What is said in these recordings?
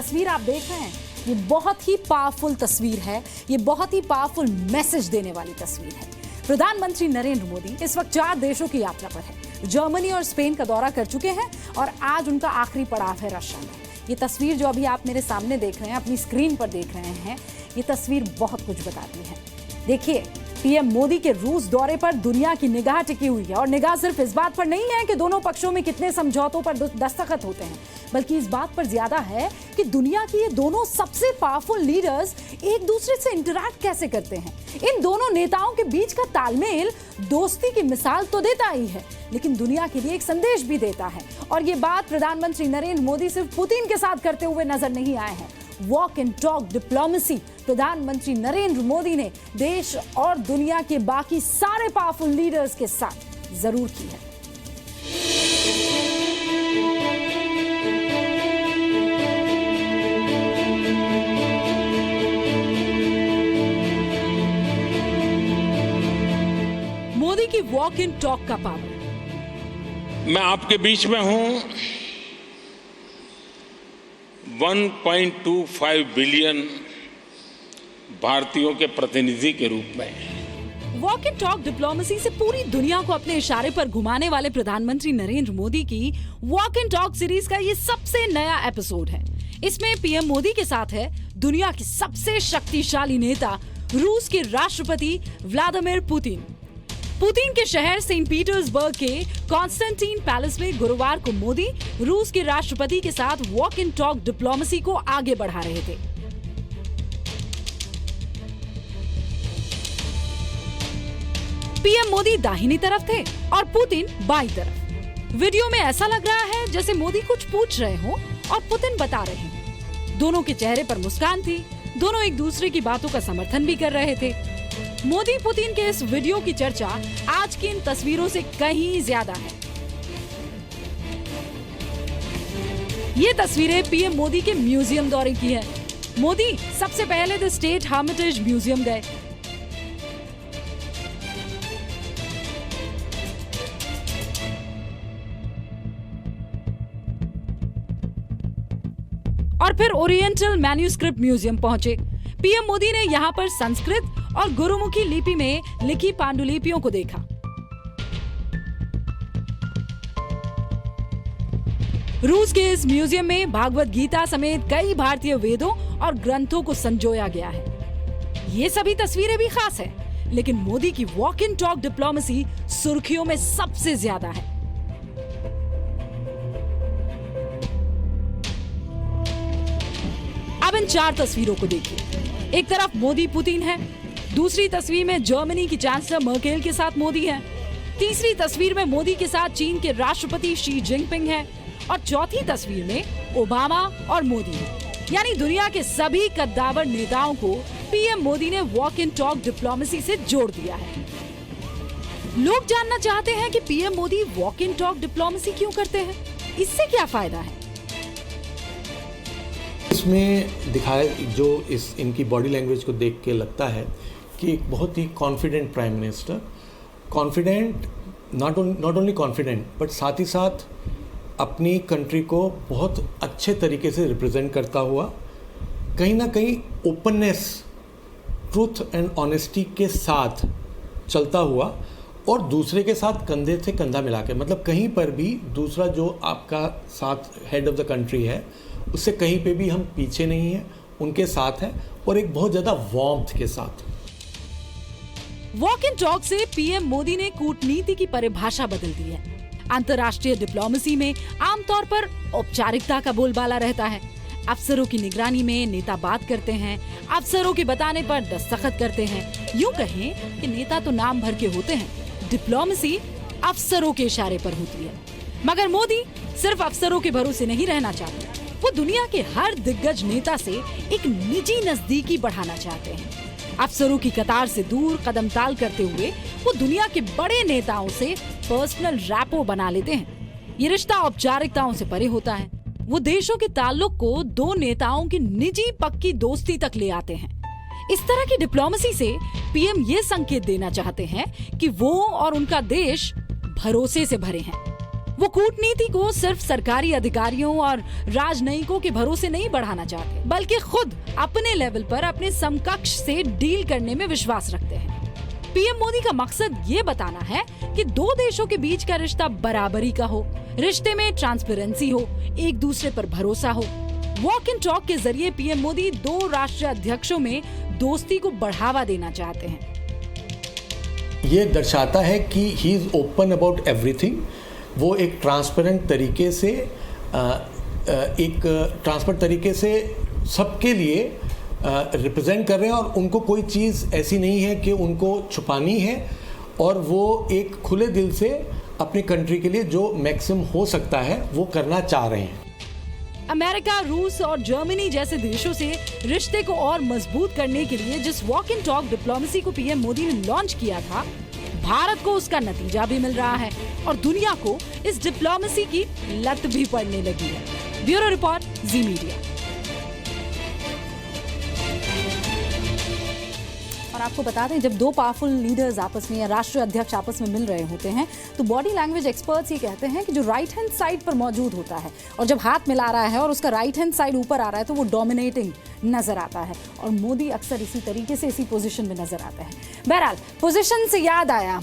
तस्वीर आप देख रहे हैं, ये बहुत ही पावरफुल तस्वीर है। ये बहुत ही पावरफुल मैसेज देने वाली तस्वीर है। प्रधानमंत्री नरेंद्र मोदी इस वक्त 4 देशों की यात्रा पर है। जर्मनी और स्पेन का दौरा कर चुके हैं और आज उनका आखिरी पड़ाव है रशिया में। ये तस्वीर जो अभी आप मेरे सामने देख रहे हैं, अपनी स्क्रीन पर देख रहे हैं, ये तस्वीर बहुत कुछ बताती है। देखिए, पीएम मोदी के रूस दौरे पर दुनिया की निगाह टिकी हुई है और निगाह सिर्फ इस बात पर नहीं है कि दोनों पक्षों में कितने समझौतों पर दस्तखत होते हैं, बल्कि इस बात पर ज्यादा है कि दुनिया की ये दोनों सबसे पावरफुल लीडर्स एक दूसरे से इंटरैक्ट कैसे करते हैं। इन दोनों नेताओं के बीच का तालमेल दोस्ती की मिसाल तो देता ही है, लेकिन दुनिया के लिए एक संदेश भी देता है। और ये बात प्रधानमंत्री नरेंद्र मोदी सिर्फ पुतिन के साथ करते हुए नजर नहीं आए हैं। वॉक एंड टॉक डिप्लोमेसी प्रधानमंत्री नरेंद्र मोदी ने देश और दुनिया के बाकी सारे पावरफुल लीडर्स के साथ जरूर की है। मोदी की वॉक एंड टॉक का पावर। मैं आपके बीच में हूं 1.25 बिलियन भारतीयों के प्रतिनिधि के रूप में। वॉक एंड टॉक डिप्लोमेसी से पूरी दुनिया को अपने इशारे पर घुमाने वाले प्रधानमंत्री नरेंद्र मोदी की वॉक एंड टॉक सीरीज का ये सबसे नया एपिसोड है। इसमें पीएम मोदी के साथ है दुनिया के सबसे शक्तिशाली नेता रूस के राष्ट्रपति व्लादिमीर पुतिन। पुतिन के शहर सेंट पीटर्सबर्ग के कॉन्स्टेंटीन पैलेस में गुरुवार को मोदी रूस के राष्ट्रपति के साथ वॉक एंड टॉक डिप्लोमेसी को आगे बढ़ा रहे थे। पीएम मोदी दाहिनी तरफ थे और पुतिन बाईं तरफ। वीडियो में ऐसा लग रहा है जैसे मोदी कुछ पूछ रहे हो और पुतिन बता रहे हैं। दोनों के चेहरे पर मुस्कान थी, दोनों एक दूसरे की बातों का समर्थन भी कर रहे थे। मोदी पुतिन के इस वीडियो की चर्चा आज की इन तस्वीरों से कहीं ज्यादा है। ये तस्वीरें पीएम मोदी के म्यूजियम दौरे की है। मोदी सबसे पहले द स्टेट हर्मिटेज म्यूजियम गए। और फिर ओरिएंटल मैन्यूस्क्रिप्ट म्यूजियम पहुंचे। पीएम मोदी ने यहाँ पर संस्कृत और गुरुमुखी लिपि में लिखी पांडुलिपियों को देखा। रूस के इस म्यूजियम में भागवत गीता समेत कई भारतीय वेदों और ग्रंथों को संजोया गया है। ये सभी तस्वीरें भी खास है, लेकिन मोदी की वॉक एंड टॉक डिप्लोमेसी सुर्खियों में सबसे ज्यादा है। अब इन 4 तस्वीरों को देखिए। एक तरफ मोदी पुतिन है, दूसरी तस्वीर में जर्मनी की चांसलर मर्केल के साथ मोदी है, तीसरी तस्वीर में मोदी के साथ चीन के राष्ट्रपति शी जिनपिंग है और चौथी तस्वीर में ओबामा और मोदी है। यानी दुनिया के सभी कद्दावर नेताओं को पीएम मोदी ने वॉक एंड टॉक डिप्लोमेसी से जोड़ दिया है। लोग जानना चाहते हैं कि PM Modi walk and talk diplomacy क्यों करते हैं, इससे क्या फायदा है। इसमें दिखाया जो इनकी बॉडी लैंग्वेज को देख के लगता है कि एक बहुत ही confident prime minister, confident not only confident but साथ ही साथ अपनी कंट्री को बहुत अच्छे तरीके से रिप्रेजेंट करता हुआ, कहीं ना कहीं ओपननेस, ट्रूथ एंड ऑनेस्टी के साथ चलता हुआ और दूसरे के साथ कंधे से कंधा मिला के, मतलब कहीं पर भी दूसरा जो आपका साथ हेड ऑफ द कंट्री है उससे कहीं पे भी हम पीछे नहीं हैं, उनके साथ हैं और एक बहुत ज्यादा वार्मथ के साथ। वॉक एंड टॉक से पीएम मोदी ने कूटनीति की परिभाषा बदल दी है। अंतर्राष्ट्रीय डिप्लोमेसी में आमतौर पर औपचारिकता का बोलबाला रहता है। अफसरों की निगरानी में नेता बात करते हैं, अफसरों के बताने पर दस्तखत करते हैं। यूं कहें कि नेता तो नाम भर के होते हैं, डिप्लोमेसी अफसरों के इशारे पर होती है। मगर मोदी सिर्फ अफसरों के भरोसे नहीं रहना चाहते, वो दुनिया के हर दिग्गज नेता से एक निजी नजदीकी बढ़ाना चाहते हैं। अफसरों की कतार से दूर कदम ताल करते हुए वो दुनिया के बड़े नेताओं से पर्सनल रैपो बना लेते हैं। ये रिश्ता औपचारिकताओं से परे होता है। वो देशों के ताल्लुक को 2 नेताओं की निजी पक्की दोस्ती तक ले आते हैं। इस तरह की डिप्लोमेसी से पीएम ये संकेत देना चाहते हैं कि वो और उनका देश भरोसे से भरे हैं। वो कूटनीति को सिर्फ सरकारी अधिकारियों और राजनयिकों के भरोसे नहीं बढ़ाना चाहते, बल्कि खुद अपने लेवल पर अपने समकक्ष से डील करने में विश्वास रखते हैं। पीएम मोदी का मकसद ये बताना है कि दो देशों के बीच का रिश्ता बराबरी का हो, रिश्ते में ट्रांसपेरेंसी हो, एक दूसरे पर भरोसा हो। वॉक एंड टॉक के जरिए पीएम मोदी दो राष्ट्रीय अध्यक्षों में दोस्ती को बढ़ावा देना चाहते हैं। ये दर्शाता है कि he is open about everything. वो एक ट्रांसपेरेंट तरीके से सबके लिए रिप्रेजेंट कर रहे हैं और उनको कोई चीज़ ऐसी नहीं है कि उनको छुपानी है, और वो एक खुले दिल से अपनी कंट्री के लिए जो मैक्सिमम हो सकता है वो करना चाह रहे हैं। अमेरिका, रूस और जर्मनी जैसे देशों से रिश्ते को और मजबूत करने के लिए जिस वॉक एंड टॉक डिप्लोमेसी को पीएम मोदी ने लॉन्च किया था, भारत को उसका नतीजा भी मिल रहा है और दुनिया को इस डिप्लोमेसी की लत भी पड़ने लगी है। ब्यूरो रिपोर्ट, जी मीडिया। और आपको बता दें, जब दो पावरफुल लीडर्स आपस में या राष्ट्रीय अध्यक्ष आपस में मिल रहे होते हैं तो बॉडी लैंग्वेज एक्सपर्ट्स ये कहते हैं कि जो राइट हैंड साइड पर मौजूद होता है और जब हाथ मिला रहा है और उसका राइट हैंड साइड ऊपर आ रहा है तो वो डोमिनेटिंग नजर आता है, और मोदी अक्सर इसी तरीके से इसी पोजीशन में नजर आते हैं। बहरहाल, पोजीशन से याद आया,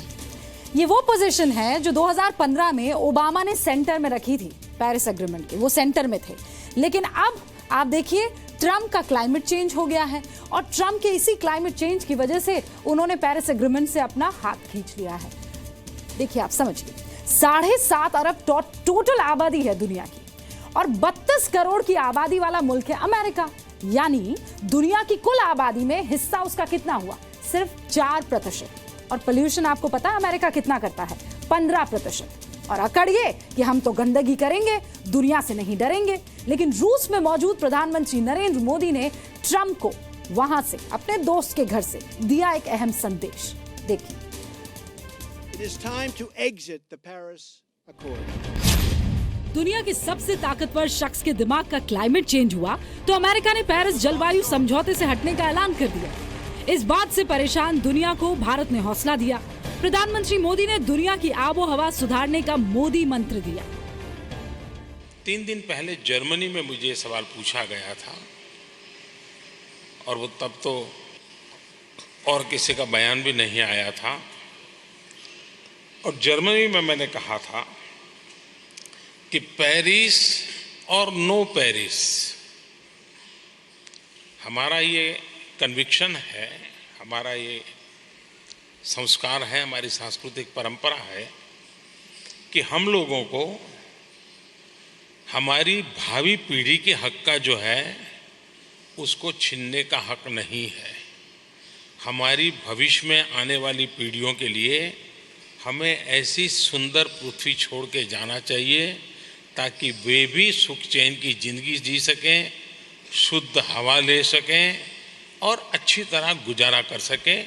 ये वो पोजीशन है जो 2015 में ओबामा ने सेंटर में रखी थी पेरिस एग्रीमेंट के, वो सेंटर में थे। लेकिन अब आप देखिए, ट्रम्प का क्लाइमेट चेंज हो गया है और ट्रम्प के इसी क्लाइमेट चेंज की वजह से उन्होंने पेरिस एग्रीमेंट से अपना हाथ खींच लिया है। देखिए, आप समझिए, 7.5 अरब टोटल आबादी है दुनिया की और 32 करोड़ की आबादी वाला मुल्क है अमेरिका, यानी दुनिया की कुल आबादी में हिस्सा उसका कितना हुआ? सिर्फ 4%। और पोल्यूशन आपको पता है अमेरिका कितना करता है? 15%। और अकड़िए कि हम तो गंदगी करेंगे, दुनिया से नहीं डरेंगे। लेकिन रूस में मौजूद प्रधानमंत्री नरेंद्र मोदी ने ट्रम्प को वहां से, अपने दोस्त के घर से दिया एक अहम संदेश। देखिए, It is time to exit the Paris Accord. दुनिया के सबसे ताकतवर शख्स के दिमाग का क्लाइमेट चेंज हुआ तो अमेरिका ने पेरिस जलवायु समझौते से हटने का ऐलान कर दिया। इस बात से परेशान दुनिया को भारत ने हौसला दिया। प्रधानमंत्री मोदी ने दुनिया की आबो हवा सुधारने का मोदी मंत्र दिया। 3 दिन पहले जर्मनी में मुझे ये सवाल पूछा गया था और वो तब तो और किसी का बयान भी नहीं आया था, और जर्मनी में मैंने कहा था कि पेरिस और नो पेरिस, हमारा ये कन्विक्शन है, हमारा ये संस्कार है, हमारी सांस्कृतिक परंपरा है कि हम लोगों को हमारी भावी पीढ़ी के हक का जो है उसको छीनने का हक नहीं है। हमारी भविष्य में आने वाली पीढ़ियों के लिए हमें ऐसी सुंदर पृथ्वी छोड़ के जाना चाहिए ताकि वे भी सुख चैन की जिंदगी जी सकें, शुद्ध हवा ले सकें और अच्छी तरह गुजारा कर सकें।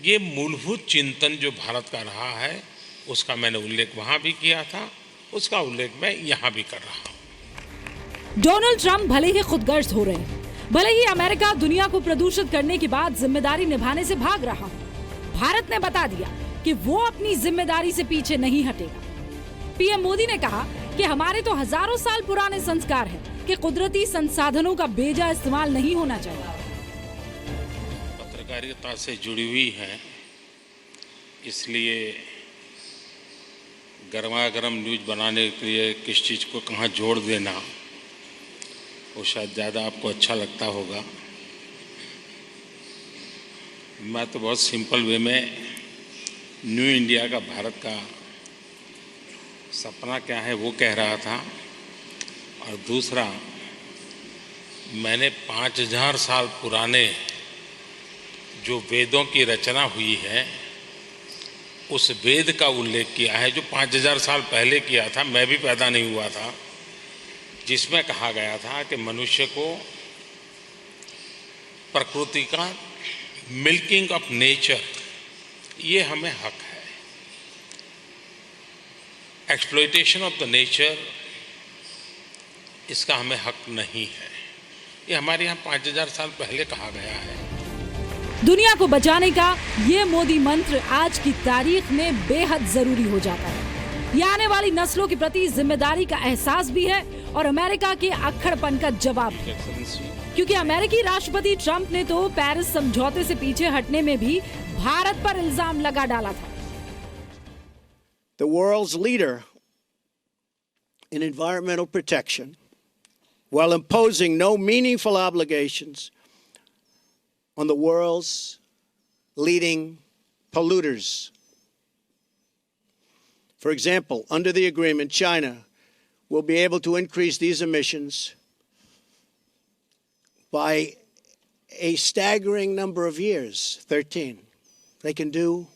ये मूलभूत चिंतन जो भारत का रहा है उसका मैंने उल्लेख वहाँ भी किया था, उसका उल्लेख मैं यहाँ भी कर रहा हूँ। डोनाल्ड ट्रंप भले ही खुदगर्ज हो रहे हैं, भले ही अमेरिका दुनिया को प्रदूषित करने की बाद जिम्मेदारी निभाने से भाग रहा हो, भारत ने बता दिया कि वो अपनी जिम्मेदारी से पीछे नहीं हटेगा। पीएम मोदी ने कहा कि हमारे तो हजारों साल पुराने संस्कार हैं कि कुदरती संसाधनों का बेजा इस्तेमाल नहीं होना चाहिए। पत्रकारिता से जुड़ी हुई है, इसलिए गर्मा-गर्म न्यूज बनाने के लिए किस चीज़ को कहाँ जोड़ देना वो शायद ज़्यादा आपको अच्छा लगता होगा। मैं तो बहुत सिंपल वे में न्यू इंडिया का, भारत का सपना क्या है वो कह रहा था, और दूसरा मैंने 5000 साल पुराने जो वेदों की रचना हुई है उस वेद का उल्लेख किया है जो 5000 साल पहले किया था, मैं भी पैदा नहीं हुआ था, जिसमें कहा गया था कि मनुष्य को प्रकृति का मिल्किंग ऑफ नेचर ये हमें हक है, एक्सप्लॉयटेशन ऑफ द नेचर इसका हमें हक नहीं है। ये हमारे यहाँ 5000 साल पहले कहा गया है। दुनिया को बचाने का ये मोदी मंत्र आज की तारीख में बेहद जरूरी हो जाता है। ये आने वाली नस्लों के प्रति जिम्मेदारी का एहसास भी है और अमेरिका के अक्खड़पन का जवाब भी। क्योंकि अमेरिकी राष्ट्रपति ट्रंप ने तो पेरिस समझौते से पीछे हटने में भी भारत पर इल्जाम लगा डाला था। The world's leader in environmental protection, while imposing no meaningful obligations on the world's leading polluters. For example, under the agreement, China will be able to increase these emissions by a staggering number of years, 13. They can do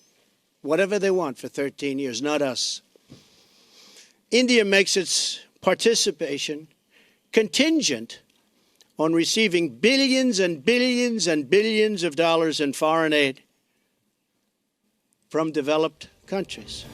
whatever they want for 13 years, not us. India makes its participation contingent on receiving billions and billions and billions of dollars in foreign aid from developed countries.